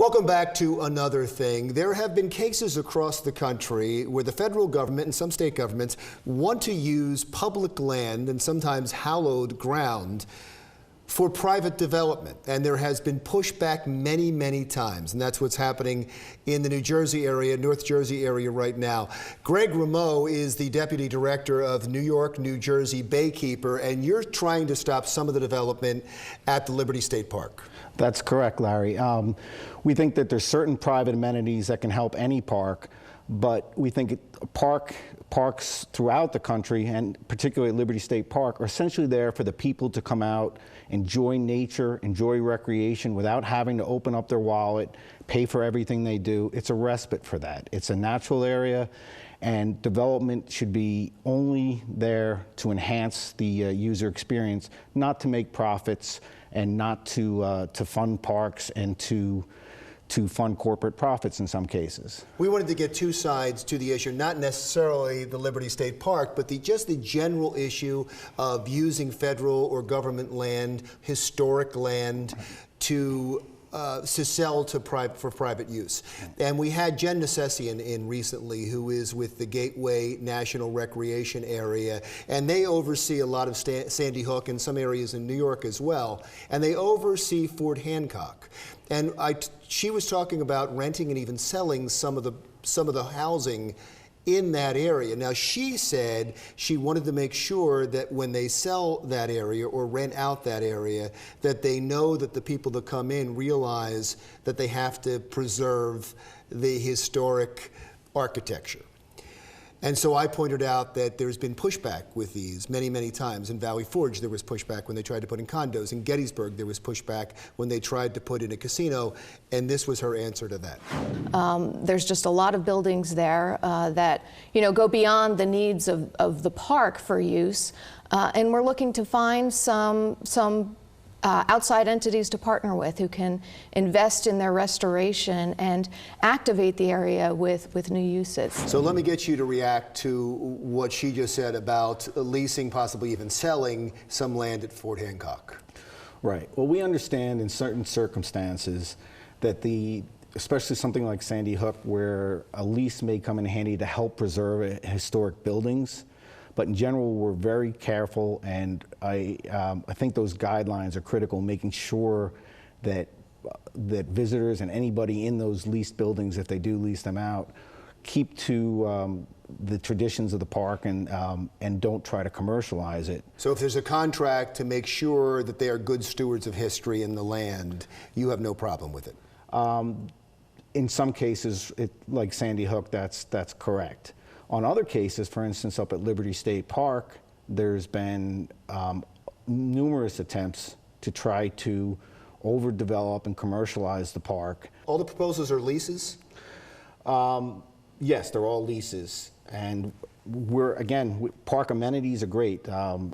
Welcome back to Another Thing. There have been cases across the country where the federal government and some state governments want to use public land and sometimes hallowed ground for private development. And there has been pushback many, many times. And that's what's happening in the New Jersey area, North Jersey area right now. Greg Remaud is the deputy director of New York, New Jersey Baykeeper, and you're trying to stop some of the development at the Liberty State Park. That's correct, Larry. We think that there's certain private amenities that can help any park, but we think parks throughout the country, and particularly Liberty State Park, are essentially there for the people to come out, enjoy nature, enjoy recreation without having to open up their wallet, pay for everything they do. It's a respite for that. It's a natural area, and development should be only there to enhance the user experience, not to make profits and not to fund parks and to fund corporate profits in some cases. We wanted to get two sides to the issue, not necessarily the Liberty State Park, but just the general issue of using federal or government land, historic land, to sell to for private use. And we had Jen Necessian in recently, who is with the Gateway National Recreation Area, and they oversee a lot of Sandy Hook and some areas in New York as well, and they oversee Fort Hancock. And she was talking about renting and even selling some of the housing in that area. Now, she said she wanted to make sure that when they sell that area or rent out that area, that they know that the people that come in realize that they have to preserve the historic architecture. And so I pointed out that there's been pushback with these many, many times. In Valley Forge, there was pushback when they tried to put in condos. In Gettysburg, there was pushback when they tried to put in a casino, and this was her answer to that. There's just a lot of buildings there that, go beyond the needs of the park for use, and we're looking to find some outside entities to partner with who can invest in their restoration and activate the area with new uses. So let me get you to react to what she just said about leasing, possibly even selling some land at Fort Hancock. Right. Well, we understand in certain circumstances that especially something like Sandy Hook, where a lease may come in handy to help preserve historic buildings. But in general, we're very careful, and I think those guidelines are critical, making sure that visitors and anybody in those leased buildings, if they do lease them out, keep to the traditions of the park and don't try to commercialize it. So if there's a contract to make sure that they are good stewards of history in the land, you have no problem with it? In some cases, like Sandy Hook, that's correct. On other cases, for instance, up at Liberty State Park, there's been numerous attempts to try to overdevelop and commercialize the park. All the proposals are leases? Yes, they're all leases. And park amenities are great.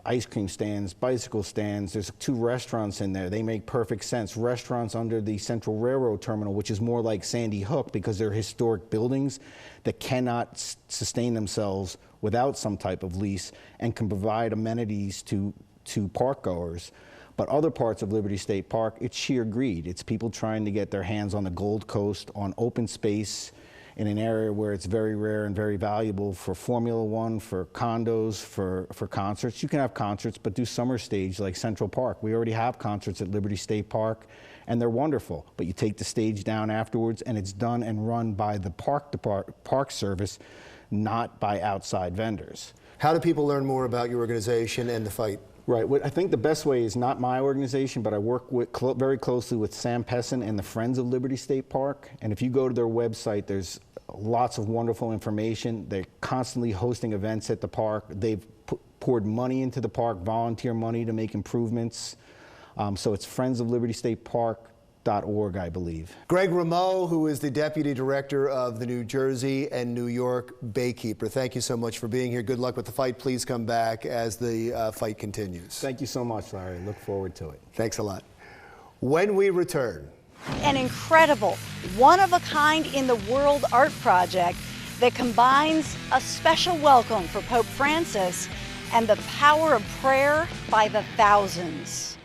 Ice cream stands, bicycle stands. There's 2 restaurants in there. They make perfect sense. Restaurants under the Central Railroad Terminal, which is more like Sandy Hook because they're historic buildings that cannot sustain themselves without some type of lease and can provide amenities to park goers. But other parts of Liberty State Park, it's sheer greed. It's people trying to get their hands on the Gold Coast, on open space, in an area where it's very rare and very valuable for Formula One, for condos, for concerts. You can have concerts, but do summer stage like Central Park. We already have concerts at Liberty State Park, and they're wonderful. But you take the stage down afterwards, and it's done and run by the park service, not by outside vendors. How do people learn more about your organization and the fight? Right. I think the best way is not my organization, but I work very closely with Sam Pessin and the Friends of Liberty State Park. And if you go to their website, there's lots of wonderful information. They're constantly hosting events at the park. They've poured money into the park, volunteer money to make improvements. So it's friendsoflibertystatepark.org, I believe. Greg Remaud, who is the Deputy Director of the New Jersey and New York Baykeeper. Thank you so much for being here. Good luck with the fight. Please come back as the fight continues. Thank you so much, Larry. Look forward to it. Thanks a lot. When we return. An incredible, one-of-a-kind in the world art project that combines a special welcome for Pope Francis and the power of prayer by the thousands.